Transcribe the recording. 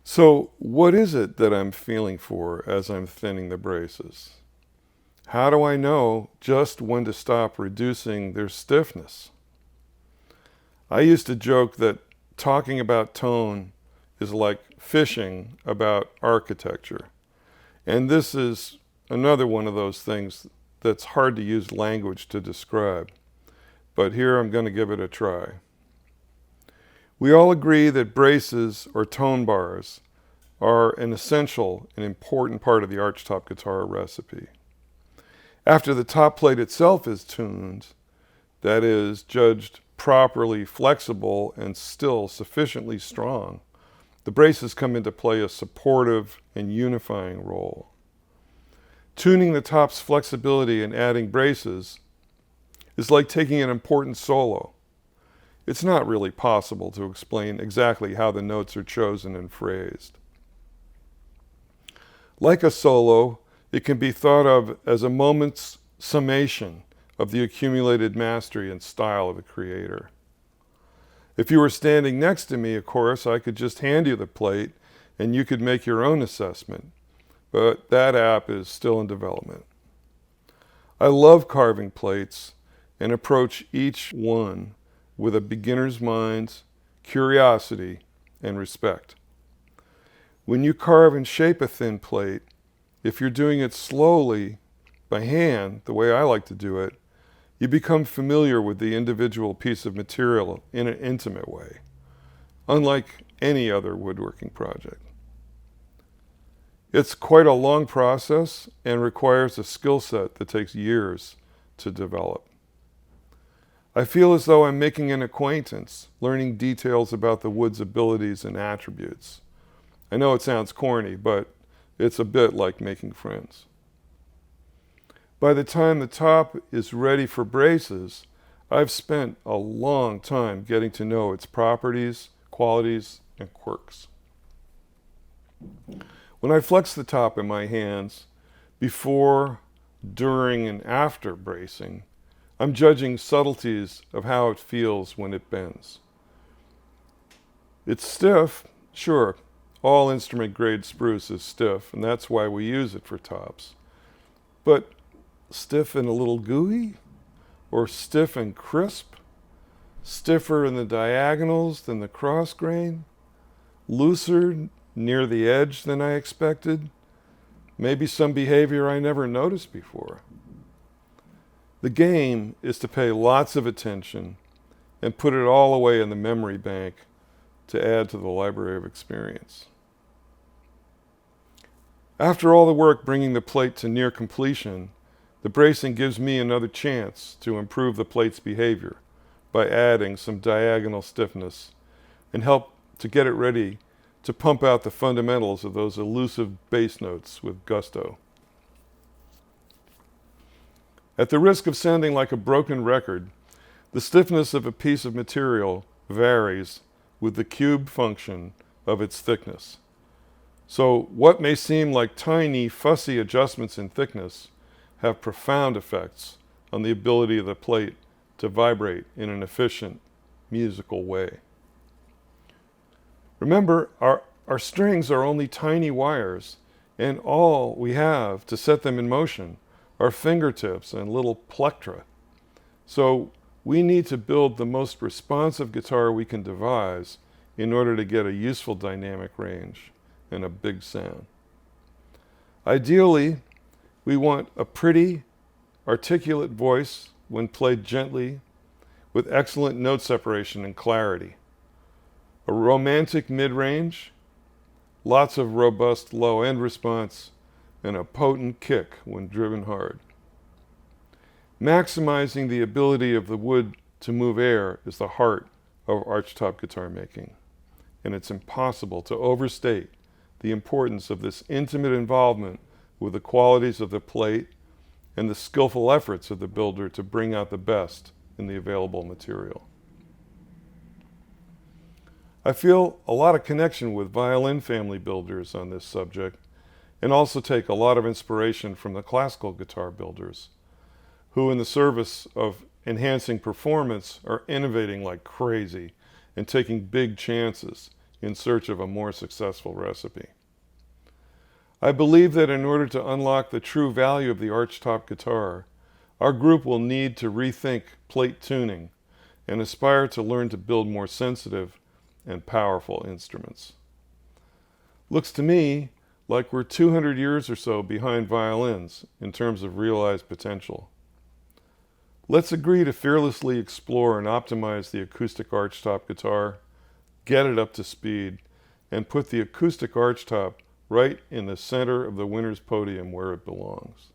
So what is it that I'm feeling for as I'm thinning the braces? How do I know just when to stop reducing their stiffness? I used to joke that talking about tone is like fishing about architecture. And this is another one of those things that's hard to use language to describe. But here I'm going to give it a try. We all agree that braces or tone bars are an essential and important part of the Archtop guitar recipe. After the top plate itself is tuned, that is, judged properly flexible and still sufficiently strong, the braces come into play a supportive and unifying role. Tuning the top's flexibility and adding braces is like taking an important solo. It's not really possible to explain exactly how the notes are chosen and phrased. Like a solo, it can be thought of as a moment's summation of the accumulated mastery and style of a creator. If you were standing next to me, of course, I could just hand you the plate and you could make your own assessment, but that app is still in development. I love carving plates and approach each one with a beginner's mind, curiosity, and respect. When you carve and shape a thin plate, if you're doing it slowly, by hand, the way I like to do it, you become familiar with the individual piece of material in an intimate way, unlike any other woodworking project. It's quite a long process and requires a skill set that takes years to develop. I feel as though I'm making an acquaintance, learning details about the wood's abilities and attributes. I know it sounds corny, but it's a bit like making friends. By the time the top is ready for braces, I've spent a long time getting to know its properties, qualities, and quirks. When I flex the top in my hands, before, during, and after bracing, I'm judging subtleties of how it feels when it bends. It's stiff, sure. All instrument-grade spruce is stiff, and that's why we use it for tops. But stiff and a little gooey? Or stiff and crisp? Stiffer in the diagonals than the cross grain? Looser near the edge than I expected? Maybe some behavior I never noticed before. The game is to pay lots of attention and put it all away in the memory bank to add to the library of experience. After all the work bringing the plate to near completion, the bracing gives me another chance to improve the plate's behavior by adding some diagonal stiffness and help to get it ready to pump out the fundamentals of those elusive bass notes with gusto. At the risk of sounding like a broken record, the stiffness of a piece of material varies with the cube function of its thickness. So what may seem like tiny, fussy adjustments in thickness have profound effects on the ability of the plate to vibrate in an efficient, musical way. Remember, our strings are only tiny wires, and all we have to set them in motion are fingertips and little plectra. So we need to build the most responsive guitar we can devise in order to get a useful dynamic range and a big sound. Ideally, we want a pretty, articulate voice when played gently, with excellent note separation and clarity. A romantic mid-range, lots of robust low-end response, and a potent kick when driven hard. Maximizing the ability of the wood to move air is the heart of archtop guitar making, and it's impossible to overstate the importance of this intimate involvement with the qualities of the plate and the skillful efforts of the builder to bring out the best in the available material. I feel a lot of connection with violin family builders on this subject, and also take a lot of inspiration from the classical guitar builders, who in the service of enhancing performance are innovating like crazy and taking big chances in search of a more successful recipe. I believe that in order to unlock the true value of the Archtop guitar, our group will need to rethink plate tuning and aspire to learn to build more sensitive and powerful instruments. Looks to me like we're 200 years or so behind violins in terms of realized potential. Let's agree to fearlessly explore and optimize the acoustic Archtop guitar, get it up to speed, and put the acoustic Archtop right in the center of the winner's podium where it belongs.